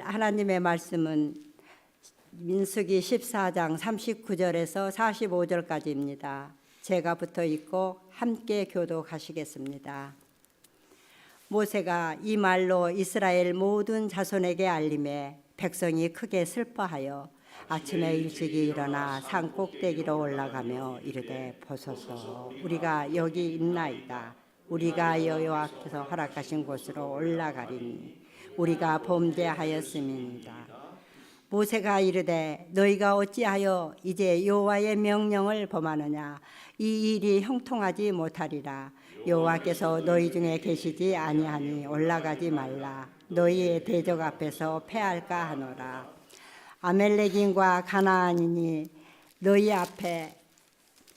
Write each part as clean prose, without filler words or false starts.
하나님의 말씀은 민수기 14장 39절에서 45절까지입니다. 제가 붙어 있고 함께 교독하시겠습니다. 모세가 이 말로 이스라엘 모든 자손에게 알림해 백성이 크게 슬퍼하여 아침에 일찍이 일어나 산 꼭대기로 올라가며 이르되 보소서 우리가 여기 있나이다. 우리가 여호와께서 허락하신 곳으로 올라가리니 우리가 범죄하였음이니이다. 모세가 이르되 너희가 어찌하여 이제 여호와의 명령을 범하느냐. 이 일이 형통하지 못하리라. 여호와께서 너희 중에 계시지 아니하니 올라가지 말라. 너희의 대적 앞에서 패할까 하노라. 아멜렉인과 가나안인이 너희 앞에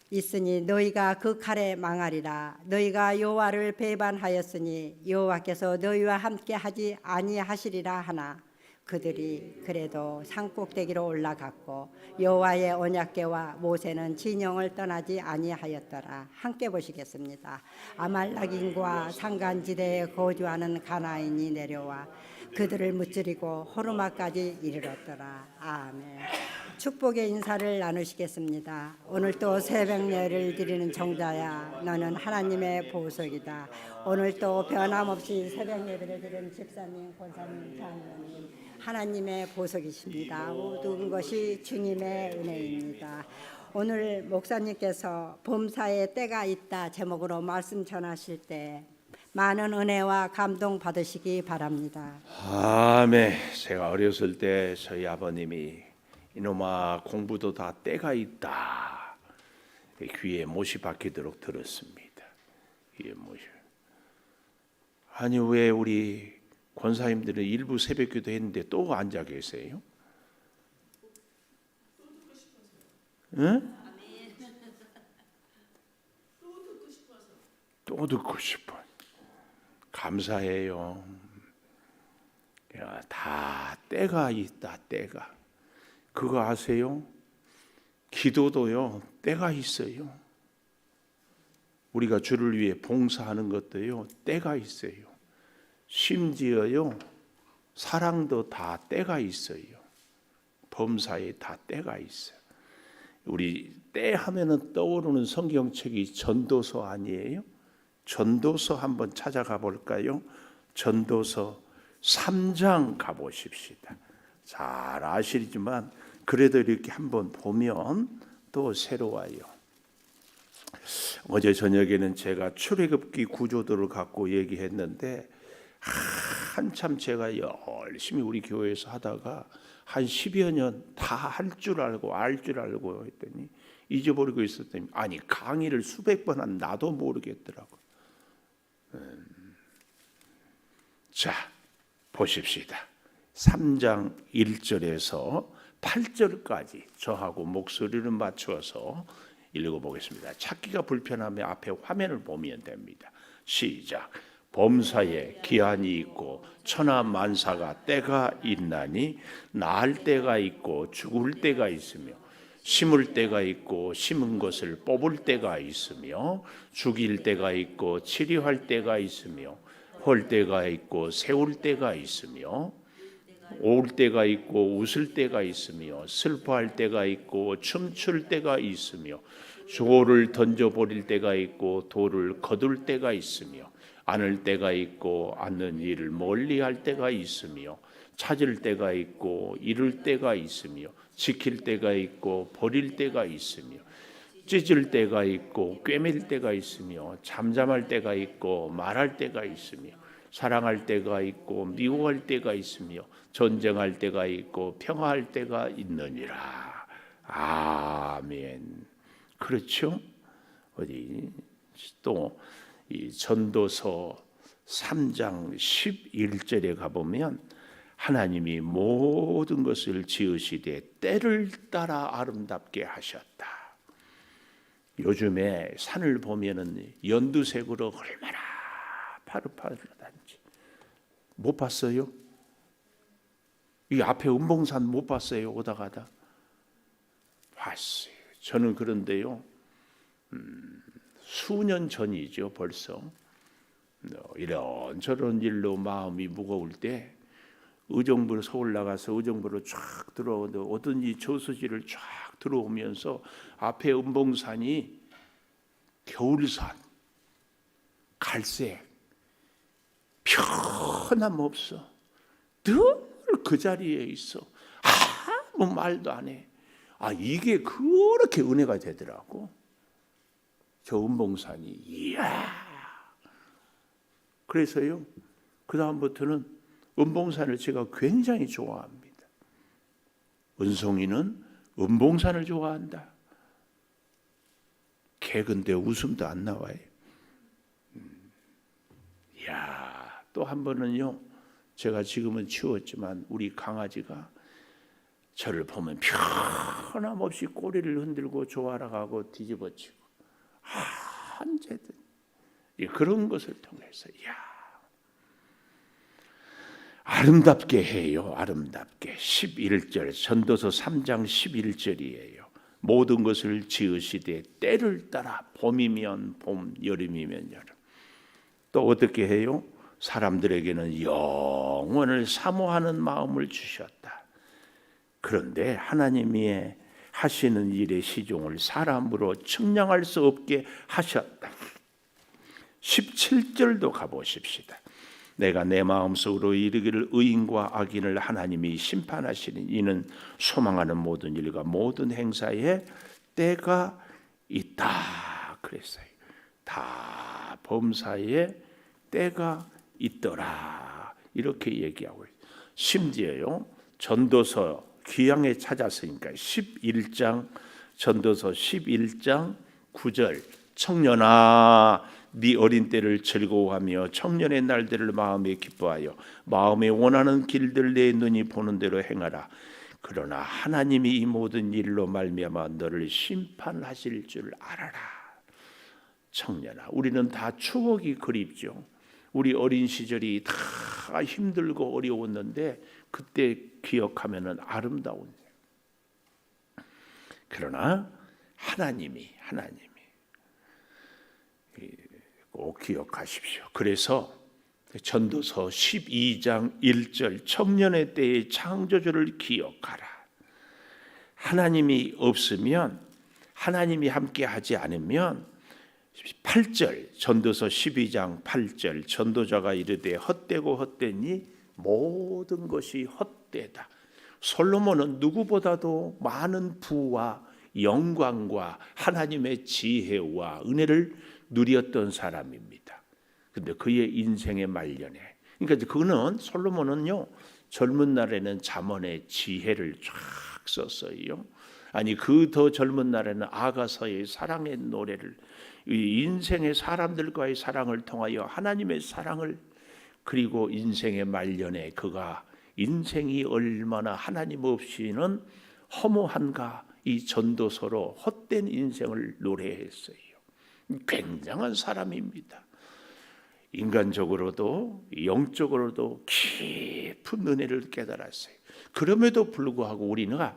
있으니 너희가 그 칼에 망하리라. 너희가 여호와를 배반하였으니 여호와께서 너희와 함께 하지 아니하시리라 하나 그들이 그래도 산꼭대기로 올라갔고 여호와의 언약궤와 모세는 진영을 떠나지 아니하였더라. 함께 보시겠습니다. 아말렉인과 산간지대에 거주하는 가나안인이 내려와 그들을 무찌르고 호르마까지 이르렀더라. 아멘. 축복의 인사를 나누시겠습니다. 오늘 또 새벽 예를 드리는 종자야 너는 하나님의 보석이다. 오늘 또 변함없이 새벽 예배를 드리는 집사님, 권사님, 장로님 하나님의 보석이십니다. 모든 것이 주님의 은혜입니다. 오늘 목사님께서 범사에 때가 있다 제목으로 말씀 전하실 때 많은 은혜와 감동 받으시기 바랍니다. 아멘. 제가 어렸을 때 저희 아버님이 이놈아 공부도 다 때가 있다 귀에 못이 박히도록 들었습니다. 귀에 못이. 아니 왜 우리 권사님들은 일부 새벽기도 했는데 또 앉아 계세요? 응? 또 듣고 싶어. 감사해요. 다 때가 있다. 때가. 그거 아세요? 기도도요 때가 있어요. 우리가 주를 위해 봉사하는 것도요 때가 있어요. 심지어요 사랑도 다 때가 있어요. 범사에 다 때가 있어요. 우리 때 하면은 떠오르는 성경책이 전도서 아니에요? 전도서 한번 찾아가 볼까요? 전도서 3장 가보십시다. 잘 아시지만 그래도 이렇게 한번 보면 또 새로워요. 어제 저녁에는 제가 출애굽기 구조도를 갖고 얘기했는데 한참 제가 열심히 우리 교회에서 하다가 한 10여 년 다 할 줄 알고 알 줄 알고 했더니 잊어버리고 있었더니 아니 강의를 수백 번 한 나도 모르겠더라고요. 자 보십시다. 3장 1절에서 8절까지 저하고 목소리를 맞추어서 읽어보겠습니다. 찾기가 불편하면 앞에 화면을 보면 됩니다. 시작. 범사에 기한이 있고 천하만사가 때가 있나니 날 때가 있고 죽을 때가 있으며 심을 때가 있고 심은 것을 뽑을 때가 있으며 죽일 때가 있고 치료할 때가 있으며 헐 때가 있고 세울 때가 있으며 올 때가 있고 웃을 때가 있으며 슬퍼할 때가 있고 춤출 때가 있으며 조를 던져버릴 때가 있고 돌을 거둘 때가 있으며 안을 때가 있고 않는 일을 멀리할 때가 있으며 찾을 때가 있고 잃을 때가 있으며 지킬 때가 있고 버릴 때가 있으며 찢을 때가 있고 꿰맬 때가 있으며 잠잠할 때가 있고 말할 때가 있으며 사랑할 때가 있고 미워할 때가 있으며 전쟁할 때가 있고 평화할 때가 있느니라. 아멘. 그렇죠? 어디 또 이 전도서 3장 11절에 가보면 하나님이 모든 것을 지으시되 때를 따라 아름답게 하셨다. 요즘에 산을 보면은 연두색으로 얼마나 파릇파릇한지 못 봤어요? 이 앞에 은봉산 못 봤어요? 오다 가다 봤어요. 저는 그런데요 수년 전이죠 벌써 이런저런 일로 마음이 무거울 때 의정부로 서울 나가서 의정부로 쫙 들어오더니 저수지를 쫙 들어오면서 앞에 은봉산이 겨울산 갈색 변함없어. 늘 그 자리에 있어. 아무 말도 안 해. 이게 그렇게 은혜가 되더라고. 저 은봉산이. 이야. 그래서요, 그 다음부터는 은봉산을 제가 굉장히 좋아합니다. 은송이는 은봉산을 좋아한다. 개근데 웃음도 안 나와요. 이야, 또 한 번은요, 제가 지금은 치웠지만 우리 강아지가 저를 보면 변함없이 꼬리를 흔들고 조아라가고 뒤집어치고 언제든 그런 것을 통해서 아름답게 해요. 아름답게. 11절 전도서 3장 11절이에요. 모든 것을 지으시되 때를 따라 봄이면 봄, 여름이면 여름. 또 어떻게 해요? 사람들에게는 영원을 사모하는 마음을 주셨다. 그런데 하나님이 하시는 일의 시종을 사람으로 측량할 수 없게 하셨다. 17절도 가보십시다. 내가 내 마음속으로 이르기를 의인과 악인을 하나님이 심판하시는 이는 소망하는 모든 일과 모든 행사에 때가 있다 그랬어요. 다 범사에 때가 있더라 이렇게 얘기하고 있어요. 심지어요, 전도서 귀향에 찾았으니까 11장 전도서 11장 9절 청년아 네 어린 때를 즐거워하며 청년의 날들을 마음에 기뻐하여 마음에 원하는 길들 내 눈이 보는 대로 행하라. 그러나 하나님이 이 모든 일로 말미암아 너를 심판하실 줄 알아라. 청년아, 우리는 다 추억이 그립죠. 우리 어린 시절이 다 힘들고 어려웠는데 그때 기억하면은 아름다운. 그러나 하나님이 꼭 기억하십시오. 그래서 전도서 12장 1절 청년의 때의 창조주를 기억하라. 하나님이 없으면, 하나님이 함께 하지 않으면 8절 전도서 12장 8절 전도자가 이르되 헛되고 헛되니 모든 것이 헛되다. 솔로몬은 누구보다도 많은 부와 영광과 하나님의 지혜와 은혜를 누렸던 사람입니다. 근데 그의 인생의 말년에, 그러니까 그는 솔로몬은요 젊은 날에는 잠언의 지혜를 쫙 썼어요. 아니 그 더 젊은 날에는 아가서의 사랑의 노래를, 이 인생의 사람들과의 사랑을 통하여 하나님의 사랑을, 그리고 인생의 말년에 그가 인생이 얼마나 하나님 없이는 허무한가 이 전도서로 헛된 인생을 노래했어요. 굉장한 사람입니다. 인간적으로도 영적으로도 깊은 은혜를 깨달았어요. 그럼에도 불구하고 우리가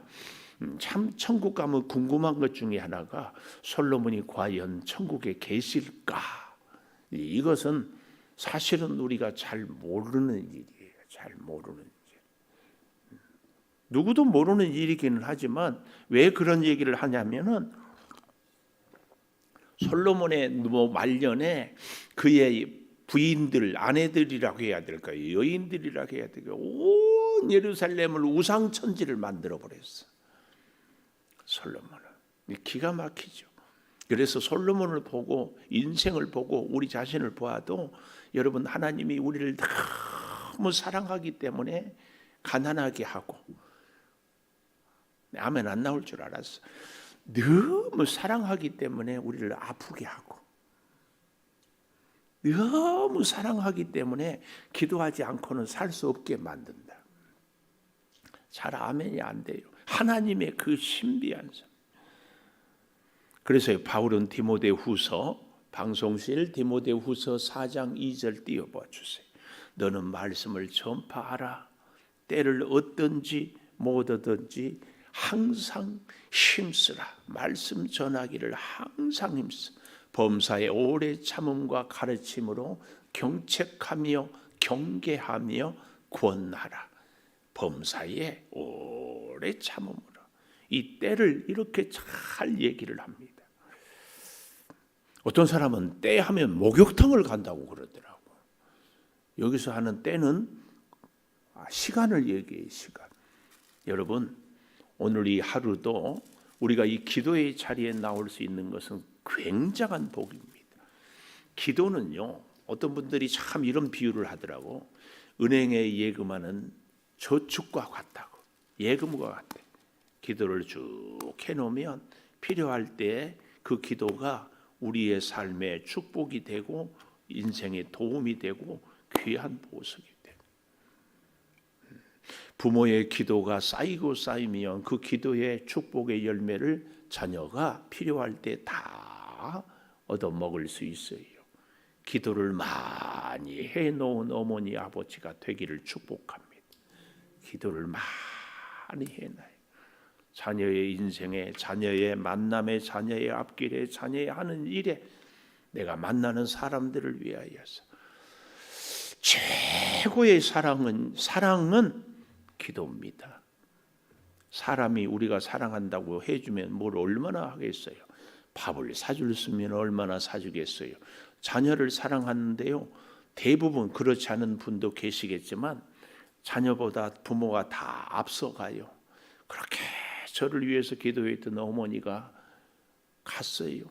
참 천국 가면 궁금한 것 중에 하나가 솔로몬이 과연 천국에 계실까? 이것은 사실은 우리가 잘 모르는 일이에요. 잘 모르는 일. 누구도 모르는 일이기는 하지만 왜 그런 얘기를 하냐면은 솔로몬의 말년에 그의 부인들, 아내들이라고 해야 될까요? 여인들이라고 해야 될까요? 온 예루살렘을 우상천지를 만들어 버렸어. 솔로몬은 기가 막히죠. 그래서 솔로몬을 보고 인생을 보고 우리 자신을 보아도 여러분, 하나님이 우리를 너무 사랑하기 때문에 가난하게 하고, 아멘 안 나올 줄 알았어. 너무 사랑하기 때문에 우리를 아프게 하고, 너무 사랑하기 때문에 기도하지 않고는 살 수 없게 만든다. 잘 아멘이 안 돼요. 하나님의 그 신비한 점. 그래서 바울은 디모데후서, 방송실 디모데후서 4장 2절 띄워봐 주세요. 너는 말씀을 전파하라. 때를 얻든지 못 얻든지 항상 힘쓰라. 말씀 전하기를 항상 힘쓰. 범사의 오래 참음과 가르침으로 경책하며 경계하며 권하라. 범사에 오래 참음으로. 이 때를 이렇게 잘 얘기를 합니다. 어떤 사람은 때 하면 목욕탕을 간다고 그러더라고. 여기서 하는 때는 시간을 얘기해요. 시간. 여러분, 오늘 이 하루도 우리가 이 기도의 자리에 나올 수 있는 것은 굉장한 복입니다. 기도는요, 어떤 분들이 참 이런 비유를 하더라고. 은행에 예금하는 저축과 같다고. 예금과 같아. 기도를 쭉 해놓으면 필요할 때 그 기도가 우리의 삶에 축복이 되고 인생에 도움이 되고 귀한 보석이 돼요. 부모의 기도가 쌓이고 쌓이면 그 기도의 축복의 열매를 자녀가 필요할 때 다 얻어먹을 수 있어요. 기도를 많이 해놓은 어머니 아버지가 되기를 축복합니다. 기도를 많이 해놔요. 자녀의 인생에, 자녀의 만남에, 자녀의 앞길에, 자녀의 하는 일에, 내가 만나는 사람들을 위하여서 최고의 사랑은 기도입니다. 사람이 우리가 사랑한다고 해주면 뭘 얼마나 하겠어요. 밥을 사줄 수 있으면 얼마나 사주겠어요. 자녀를 사랑하는데요, 대부분 그렇지 않은 분도 계시겠지만 자녀보다 부모가 다 앞서가요. 그렇게 저를 위해서 기도했던 어머니가 갔어요.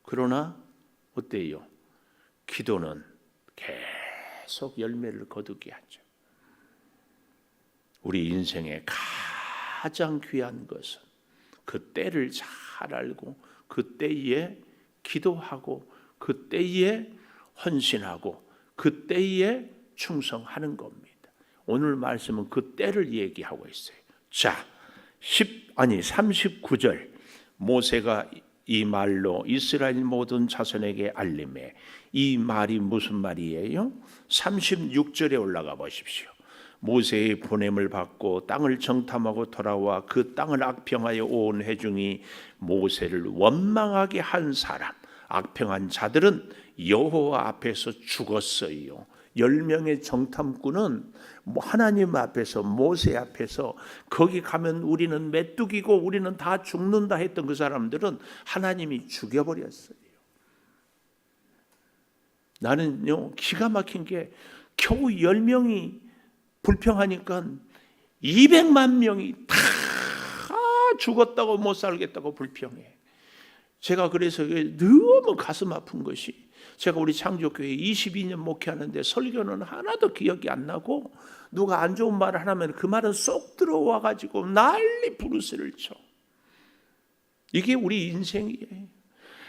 그러나 어때요? 기도는 계속 열매를 거두게 하죠. 우리 인생의 가장 귀한 것은 그 때를 잘 알고 그 때에 기도하고 그 때에 헌신하고 그 때에 충성하는 겁니다. 오늘 말씀은 그 때를 얘기하고 있어요. 자, 39절 모세가 이 말로 이스라엘 모든 자손에게 알림해. 이 말이 무슨 말이에요? 36절에 올라가 보십시오. 모세의 보냄을 받고 땅을 정탐하고 돌아와 그 땅을 악평하여 온 회중이 모세를 원망하게 한 사람, 악평한 자들은 여호와 앞에서 죽었어요. 10명의 정탐꾼은 하나님 앞에서, 모세 앞에서, 거기 가면 우리는 메뚜기고 우리는 다 죽는다 했던 그 사람들은 하나님이 죽여버렸어요. 나는요, 기가 막힌 게 겨우 10명이 불평하니까 200만 명이 다 죽었다고 못 살겠다고 불평해. 제가 그래서 너무 가슴 아픈 것이, 제가 우리 창조교회 22년 목회하는데 설교는 하나도 기억이 안 나고 누가 안 좋은 말을 하면 그 말은 쏙 들어와 가지고 난리 부르스를 쳐. 이게 우리 인생이에요.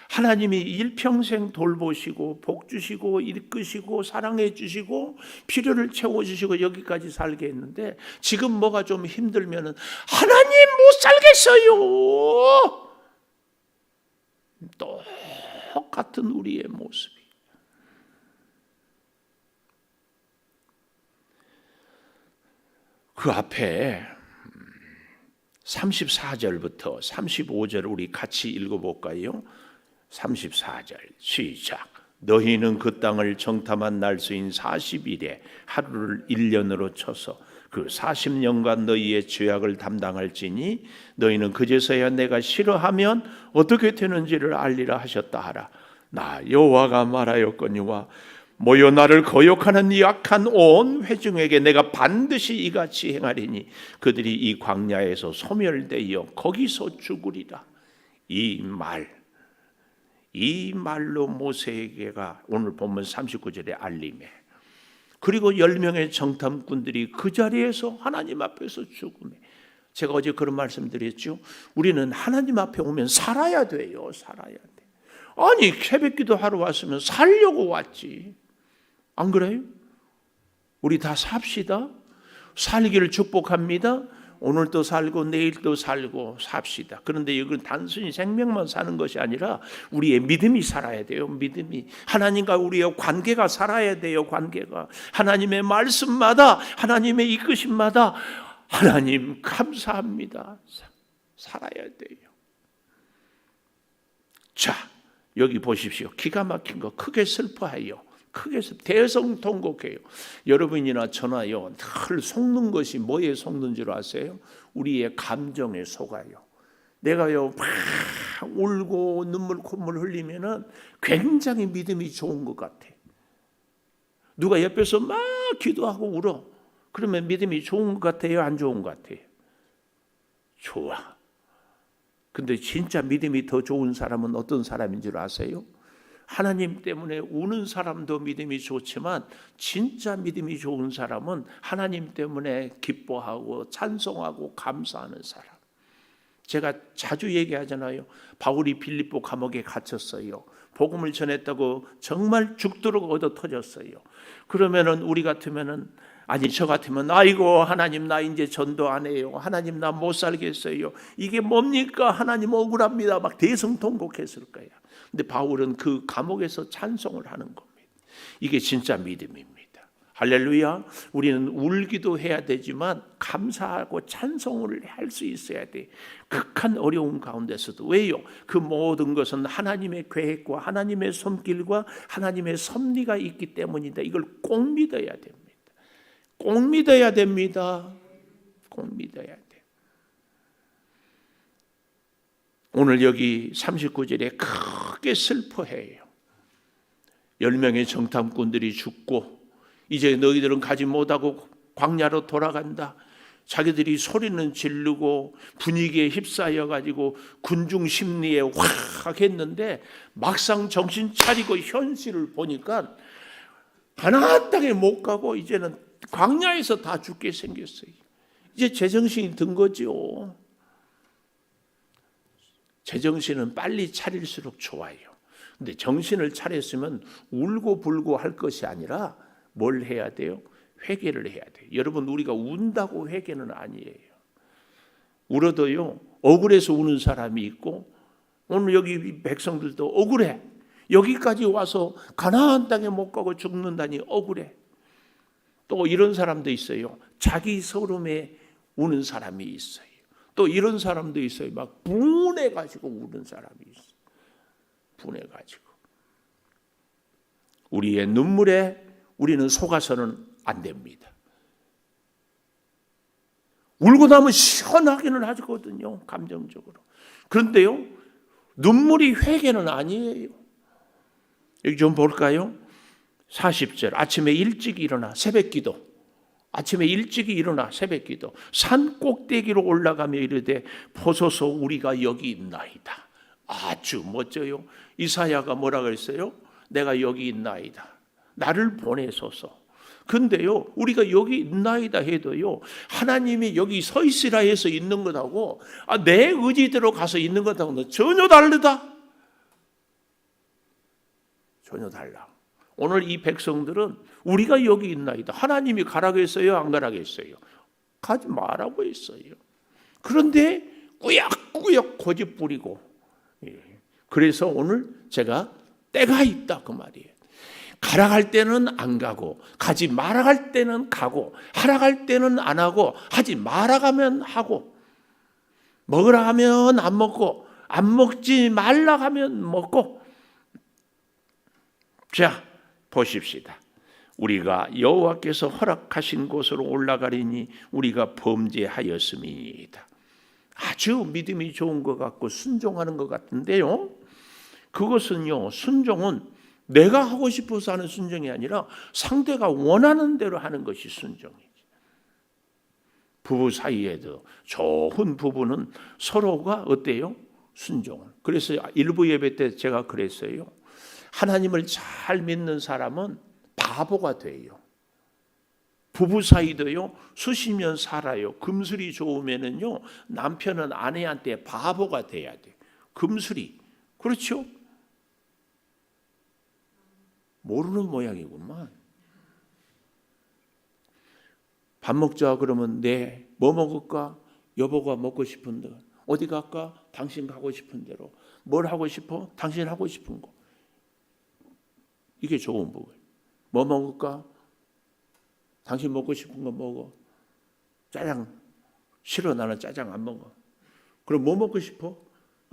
하나님이 일평생 돌보시고 복 주시고 이끄시고 사랑해 주시고 필요를 채워주시고 여기까지 살게 했는데 지금 뭐가 좀 힘들면은 하나님 못 살겠어요. 똑같은 우리의 모습이. 그 앞에 34절부터 35절 우리 같이 읽어볼까요? 34절 시작. 너희는 그 땅을 정탐한 날수인 40일에 하루를 1년으로 쳐서 그 40년간 너희의 죄악을 담당할지니 너희는 그제서야 내가 싫어하면 어떻게 되는지를 알리라 하셨다 하라. 나 여호와가 말하였거니와 모여 나를 거역하는 이 악한 온 회중에게 내가 반드시 이같이 행하리니 그들이 이 광야에서 소멸되어 거기서 죽으리라. 이 말로 모세에게가 오늘 본문 39절에 알림해. 그리고 10명의 정탐꾼들이 그 자리에서 하나님 앞에서 죽음에. 제가 어제 그런 말씀드렸죠. 우리는 하나님 앞에 오면 살아야 돼요. 살아야 돼. 아니 새벽기도 하러 왔으면 살려고 왔지. 안 그래요? 우리 다 삽시다. 살기를 축복합니다. 오늘도 살고 내일도 살고 삽시다. 그런데 이건 단순히 생명만 사는 것이 아니라 우리의 믿음이 살아야 돼요. 믿음이. 하나님과 우리의 관계가 살아야 돼요. 관계가. 하나님의 말씀마다, 하나님의 이끄심마다 하나님 감사합니다. 살아야 돼요. 자, 여기 보십시오. 기가 막힌 거 크게 슬퍼해요. 크게 대성통곡해요. 여러분이나 저나요 늘 속는 것이 뭐에 속는 줄 아세요? 우리의 감정에 속아요. 내가요 막 울고 눈물 콧물 흘리면은 굉장히 믿음이 좋은 것 같아. 누가 옆에서 막 기도하고 울어. 그러면 믿음이 좋은 것 같아요? 안 좋은 것 같아요? 좋아. 근데 진짜 믿음이 더 좋은 사람은 어떤 사람인 줄 아세요? 하나님 때문에 우는 사람도 믿음이 좋지만 진짜 믿음이 좋은 사람은 하나님 때문에 기뻐하고 찬송하고 감사하는 사람. 제가 자주 얘기하잖아요. 바울이 빌립보 감옥에 갇혔어요. 복음을 전했다고 정말 죽도록 얻어 터졌어요. 그러면은 우리 같으면은 아니 저 같으면 아이고 하나님 나 이제 전도 안 해요. 하나님 나 못 살겠어요. 이게 뭡니까? 하나님 억울합니다. 막 대성통곡했을 거예요. 근데 바울은 그 감옥에서 찬송을 하는 겁니다. 이게 진짜 믿음입니다. 할렐루야. 우리는 울기도 해야 되지만 감사하고 찬송을 할 수 있어야 돼. 극한 어려움 가운데서도. 왜요? 그 모든 것은 하나님의 계획과 하나님의 손길과 하나님의 섭리가 있기 때문이다. 이걸 꼭 믿어야 됩니다. 꼭 믿어야 됩니다. 꼭 믿어야 돼. 오늘 여기 39절에 크게 슬퍼해요. 10명의 정탐꾼들이 죽고 이제 너희들은 가지 못하고 광야로 돌아간다. 자기들이 소리는 지르고 분위기에 휩싸여 가지고 군중 심리에 확 했는데 막상 정신 차리고 현실을 보니까 가나안 땅에 못 가고 이제는 광야에서 다 죽게 생겼어요. 이제 제정신이 든 거죠. 제정신은 빨리 차릴수록 좋아요. 근데 정신을 차렸으면 울고 불고 할 것이 아니라 뭘 해야 돼요? 회개를 해야 돼요. 여러분 우리가 운다고 회개는 아니에요. 울어도요 억울해서 우는 사람이 있고 오늘 여기 백성들도 억울해. 여기까지 와서 가나안 땅에 못 가고 죽는다니 억울해. 또 이런 사람도 있어요. 자기 서름에 우는 사람이 있어요. 또 이런 사람도 있어요. 막 분해가지고 우는 사람이 있어요. 분해가지고. 우리의 눈물에 우리는 속아서는 안 됩니다. 울고 나면 시원하기는 하거든요. 감정적으로. 그런데요. 눈물이 회개는 아니에요. 여기 좀 볼까요? 40절 아침에 일찍 일어나 새벽기도. 아침에 일찍 일어나 새벽기도. 산 꼭대기로 올라가며 이르되 보소서 우리가 여기 있나이다. 아주 멋져요. 이사야가 뭐라 그랬어요? 내가 여기 있나이다. 나를 보내소서. 근데요 우리가 여기 있나이다 해도요 하나님이 여기 서 있으라 해서 있는 것하고 내 의지대로 가서 있는 것하고는 전혀 다르다. 전혀 달라. 오늘 이 백성들은 우리가 여기 있나이다. 하나님이 가라고 했어요? 안 가라고 했어요? 가지 말라고 했어요. 그런데 꾸역꾸역 고집 부리고 그래서 오늘 제가 때가 있다 그 말이에요. 가라 할 때는 안 가고 가지 마라 할 때는 가고 하라 할 때는 안 하고 하지 마라 하면 하고 먹으라 하면 안 먹고 안 먹지 말라 하면 먹고. 자 보십시다. 우리가 여호와께서 허락하신 곳으로 올라가리니 우리가 범죄하였음이다. 아주 믿음이 좋은 것 같고 순종하는 것 같은데요. 그것은요 순종은 내가 하고 싶어서 하는 순종이 아니라 상대가 원하는 대로 하는 것이 순종이지. 부부 사이에도 좋은 부부는 서로가 어때요? 순종을. 그래서 일부 예배 때 제가 그랬어요. 하나님을 잘 믿는 사람은 바보가 돼요. 부부 사이도요 수십 년 살아요. 금술이 좋으면은요 남편은 아내한테 바보가 돼야 돼. 금술이. 그렇죠? 모르는 모양이구만. 밥 먹자 그러면 네, 뭐 먹을까? 여보가 먹고 싶은데. 어디 갈까? 당신 가고 싶은 대로. 뭘 하고 싶어? 당신 하고 싶은 거. 이게 좋은 부분. 뭐 먹을까? 당신 먹고 싶은 거 먹어. 짜장 싫어. 나는 짜장 안 먹어. 그럼 뭐 먹고 싶어?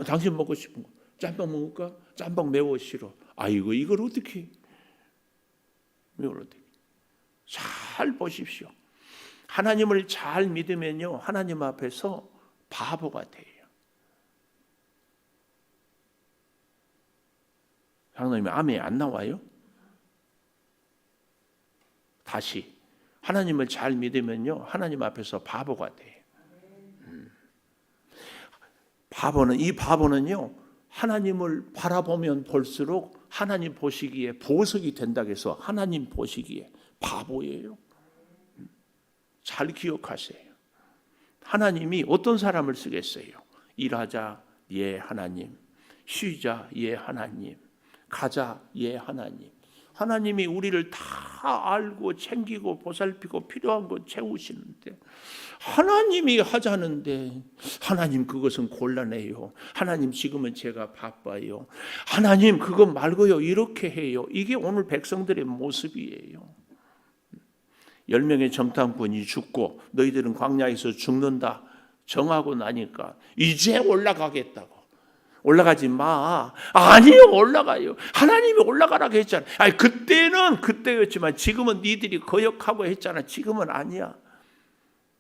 당신 먹고 싶은 거. 짬뽕 먹을까? 짬뽕 매워 싫어. 아이고 이걸 어떻게 해? 잘 보십시오. 하나님을 잘 믿으면요, 하나님 앞에서 바보가 돼요. 장로님, 아멘 안 나와요? 다시, 하나님을 잘 믿으면요, 하나님 앞에서 바보가 돼요. 이 바보는요, 하나님을 바라보면 볼수록 하나님 보시기에 보석이 된다고 해서 하나님 보시기에 바보예요. 잘 기억하세요. 하나님이 어떤 사람을 쓰겠어요? 일하자, 예 하나님. 쉬자, 예 하나님. 가자, 예 하나님. 하나님이 우리를 다 알고 챙기고 보살피고 필요한 것 채우시는데, 하나님이 하자는데 하나님 그것은 곤란해요. 하나님 지금은 제가 바빠요. 하나님 그것 말고요 이렇게 해요. 이게 오늘 백성들의 모습이에요. 10명의 정탐꾼이 죽고 너희들은 광야에서 죽는다 정하고 나니까 이제 올라가겠다고. 올라가지 마. 아니요, 올라가요. 하나님이 올라가라고 했잖아. 아니, 그때는 그때였지만 지금은 니들이 거역하고 했잖아. 지금은 아니야.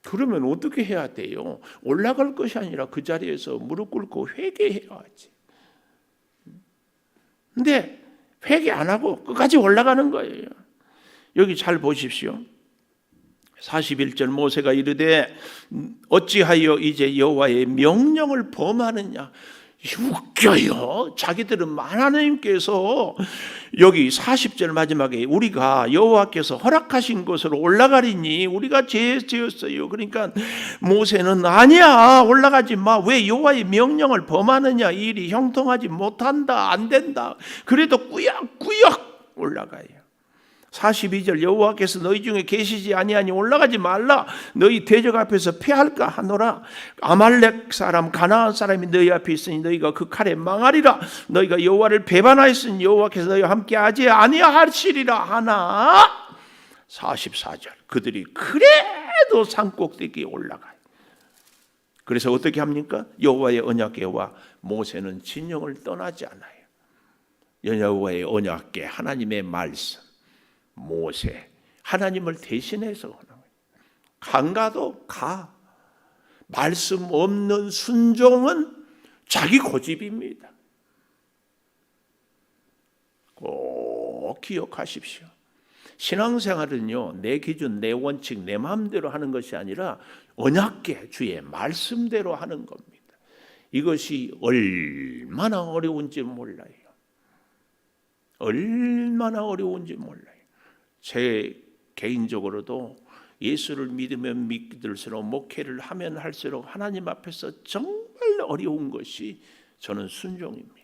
그러면 어떻게 해야 돼요? 올라갈 것이 아니라 그 자리에서 무릎 꿇고 회개해야지. 근데 회개 안 하고 끝까지 올라가는 거예요. 여기 잘 보십시오. 41절 모세가 이르되 어찌하여 이제 여호와의 명령을 범하느냐. 웃겨요. 자기들은 하나님께서 여기 40절 마지막에 우리가 여호와께서 허락하신 곳으로 올라가리니 우리가 죄 지었어요. 그러니까 모세는 아니야, 올라가지 마. 왜 여호와의 명령을 범하느냐. 이 일이 형통하지 못한다, 안 된다. 그래도 꾸역꾸역 올라가요. 42절 여호와께서 너희 중에 계시지 아니하니 올라가지 말라. 너희 대적 앞에서 패할까 하노라. 아말렉 사람 가나안 사람이 너희 앞에 있으니 너희가 그 칼에 망하리라. 너희가 여호와를 배반하였으니 여호와께서 너희와 함께 하지 아니하시리라 하나. 44절 그들이 그래도 산꼭대기에 올라가요. 그래서 어떻게 합니까? 여호와의 언약궤와 모세는 진영을 떠나지 않아요. 여호와의 언약궤, 하나님의 말씀, 모세, 하나님을 대신해서 강가도 가. 말씀 없는 순종은 자기 고집입니다. 꼭 기억하십시오. 신앙생활은요, 내 기준, 내 원칙, 내 마음대로 하는 것이 아니라 언약궤, 주의 말씀대로 하는 겁니다. 이것이 얼마나 어려운지 몰라요. 얼마나 어려운지 몰라요. 제 개인적으로도 예수를 믿으면 믿을수록 목회를 하면 할수록 하나님 앞에서 정말 어려운 것이 저는 순종입니다.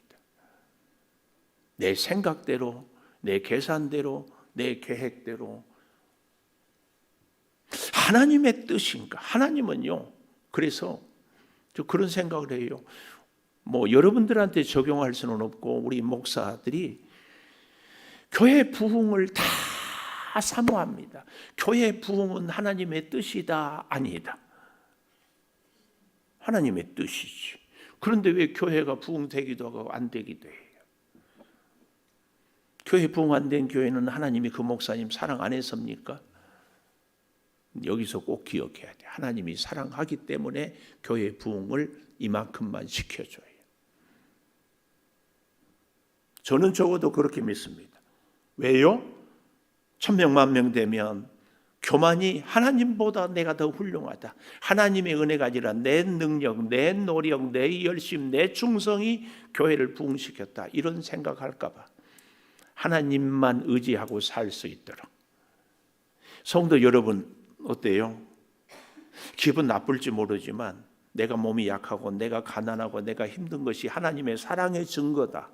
내 생각대로, 내 계산대로, 내 계획대로 하나님의 뜻인가? 하나님은요, 그래서 저 그런 생각을 해요. 뭐 여러분들한테 적용할 수는 없고 우리 목사들이 교회 부흥을 다 사모합니다. 교회 부흥은 하나님의 뜻이다, 아니다. 하나님의 뜻이지. 그런데 왜 교회가 부흥되기도 하고 안 되기도 해요? 교회 부흥 안 된 교회는 하나님이 그 목사님 사랑 안 했습니까? 여기서 꼭 기억해야 돼. 하나님이 사랑하기 때문에 교회 부흥을 이만큼만 시켜줘요. 저는 적어도 그렇게 믿습니다. 왜요? 1000명, 10,000명 되면 교만이 하나님보다 내가 더 훌륭하다. 하나님의 은혜가 아니라 내 능력, 내 노력, 내 열심, 내 충성이 교회를 부흥시켰다. 이런 생각할까 봐 하나님만 의지하고 살 수 있도록. 성도 여러분 어때요? 기분 나쁠지 모르지만 내가 몸이 약하고 내가 가난하고 내가 힘든 것이 하나님의 사랑의 증거다.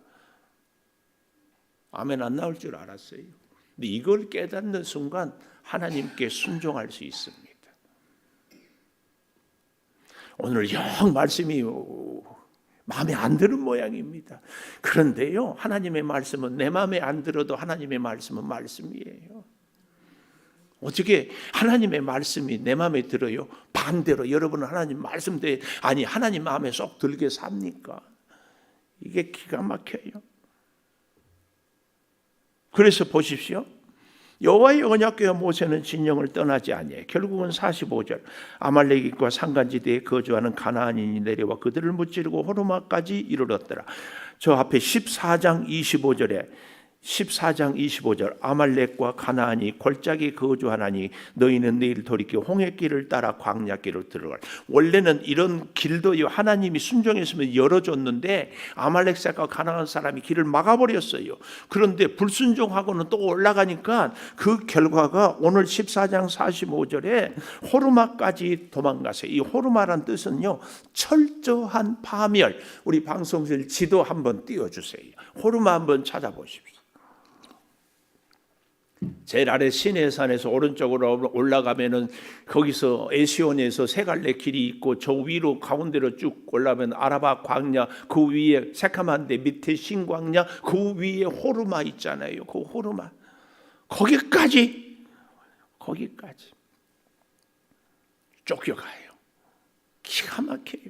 아멘 안 나올 줄 알았어요. 근데 이걸 깨닫는 순간 하나님께 순종할 수 있습니다. 오늘 영 말씀이 마음에 안 드는 모양입니다. 그런데요, 하나님의 말씀은 내 마음에 안 들어도 하나님의 말씀은 말씀이에요. 어떻게 하나님의 말씀이 내 마음에 들어요? 반대로 여러분은 하나님 말씀대로 아니 하나님 마음에 쏙 들게 삽니까? 이게 기가 막혀요. 그래서 보십시오. 여호와의 언약궤와 모세는 진영을 떠나지 아니해. 결국은 45절 아말렉과 산간지대에 거주하는 가나안인이 내려와 그들을 무찌르고 호르마까지 이르렀더라. 저 앞에 14장 25절 아말렉과 가나안이 골짜기에 거주하나니 너희는 내일 돌이켜 홍해길을 따라 광야길로 들어갈. 원래는 이런 길도요 하나님이 순종했으면 열어줬는데 아말렉 사람과 가나안 사람이 길을 막아버렸어요. 그런데 불순종하고는 또 올라가니까 그 결과가 오늘 14장 45절에 호르마까지 도망가세요. 이 호르마란 뜻은요 철저한 파멸. 우리 방송실 지도 한번 띄워주세요. 호르마 한번 찾아보십시오. 제일 아래 시내산에서 오른쪽으로 올라가면은 거기서 에시온에서 세 갈래 길이 있고 저 위로 가운데로 쭉 올라가면 아라바 광야, 그 위에 새카만데 밑에 신광야, 그 위에 호르마 있잖아요. 그 호르마 거기까지 쫓겨가요. 기가 막혀요.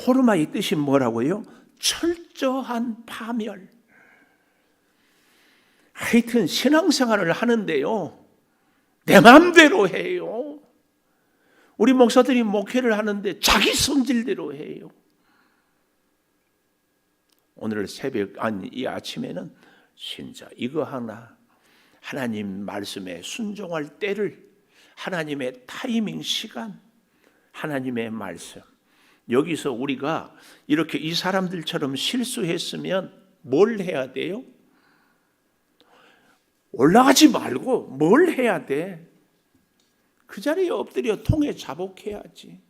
호르마의 뜻이 뭐라고요? 철저한 파멸. 하여튼 신앙생활을 하는데요 내 마음대로 해요. 우리 목사들이 목회를 하는데 자기 성질대로 해요. 오늘 이 아침에는 진짜 이거 하나, 하나님 말씀에 순종할 때를, 하나님의 타이밍 시간, 하나님의 말씀. 여기서 우리가 이렇게 이 사람들처럼 실수했으면 뭘 해야 돼요? 올라가지 말고 뭘 해야 돼? 그 자리에 엎드려 통에 자복해야지.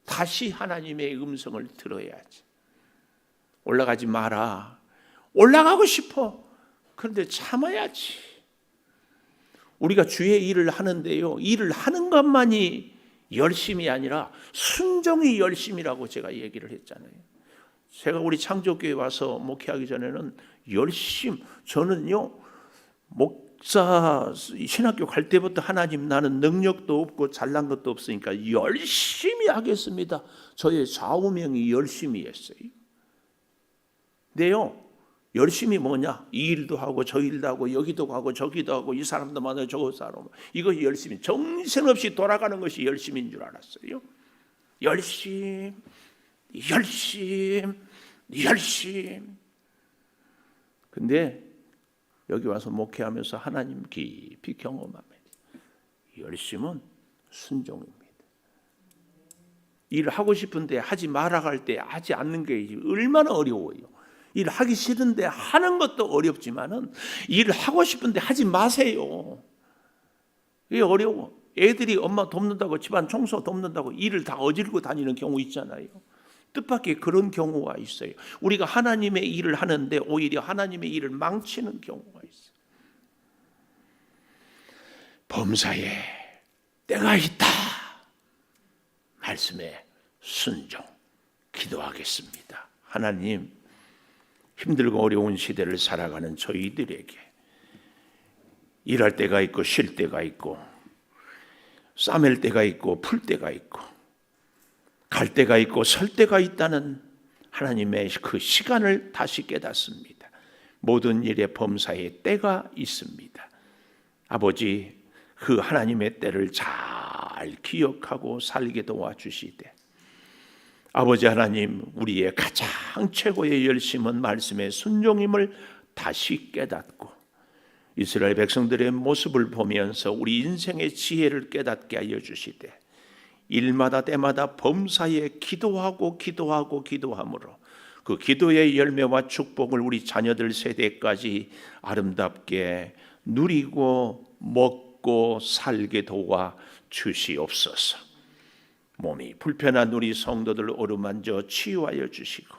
다시 하나님의 음성을 들어야지. 올라가지 마라. 올라가고 싶어. 그런데 참아야지. 우리가 주의 일을 하는데요, 일을 하는 것만이 열심이 아니라 순종이 열심이라고 제가 얘기를 했잖아요. 제가 우리 창조교회 와서 목회하기 전에는 저는요 목사 신학교 갈 때부터 하나님 나는 능력도 없고 잘난 것도 없으니까 열심히 하겠습니다. 저의 좌우명이 열심히 했어요. 근데요 열심히 뭐냐? 이 일도 하고 저 일도 하고 여기도 가고 저기도 하고 이 사람도 만나고 저 사람, 이거 열심히 정신없이 돌아가는 것이 열심인 줄 알았어요. 열심. 근데 여기 와서 목회하면서 하나님 깊이 경험합니다. 열심은 순종입니다. 일을 하고 싶은데 하지 말아 갈 때 하지 않는 게 얼마나 어려워요. 일을 하기 싫은데 하는 것도 어렵지만은 일을 하고 싶은데 하지 마세요. 이게 어려워. 애들이 엄마 돕는다고 집안 청소 돕는다고 일을 다 어지르고 다니는 경우 있잖아요. 뜻밖의 그런 경우가 있어요. 우리가 하나님의 일을 하는데 오히려 하나님의 일을 망치는 경우가 있어요. 범사에 때가 있다. 말씀에 순종. 기도하겠습니다. 하나님, 힘들고 어려운 시대를 살아가는 저희들에게 일할 때가 있고 쉴 때가 있고 싸맬 때가 있고 풀 때가 있고 갈 때가 있고 설 때가 있다는 하나님의 그 시간을 다시 깨닫습니다. 모든 일에 범사에 때가 있습니다. 아버지, 그 하나님의 때를 잘 기억하고 살게 도와주시되, 아버지 하나님, 우리의 가장 최고의 열심은 말씀의 순종임을 다시 깨닫고 이스라엘 백성들의 모습을 보면서 우리 인생의 지혜를 깨닫게 하여 주시되, 일마다 때마다 범사에 기도하고 기도함으로 그 기도의 열매와 축복을 우리 자녀들 세대까지 아름답게 누리고 먹고 살게 도와 주시옵소서. 몸이 불편한 우리 성도들 어루만져 치유하여 주시고,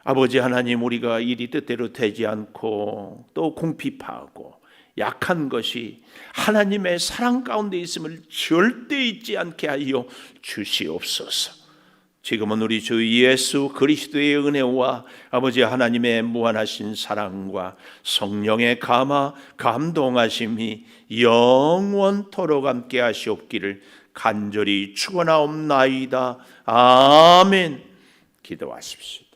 아버지 하나님, 우리가 일이 뜻대로 되지 않고 또 궁핍하고 약한 것이 하나님의 사랑 가운데 있음을 절대 잊지 않게 하여 주시옵소서. 지금은 우리 주 예수 그리스도의 은혜와 아버지 하나님의 무한하신 사랑과 성령의 감화 감동하심이 영원토록 함께 하시옵기를 간절히 축원하옵나이다. 아멘. 기도하십시오.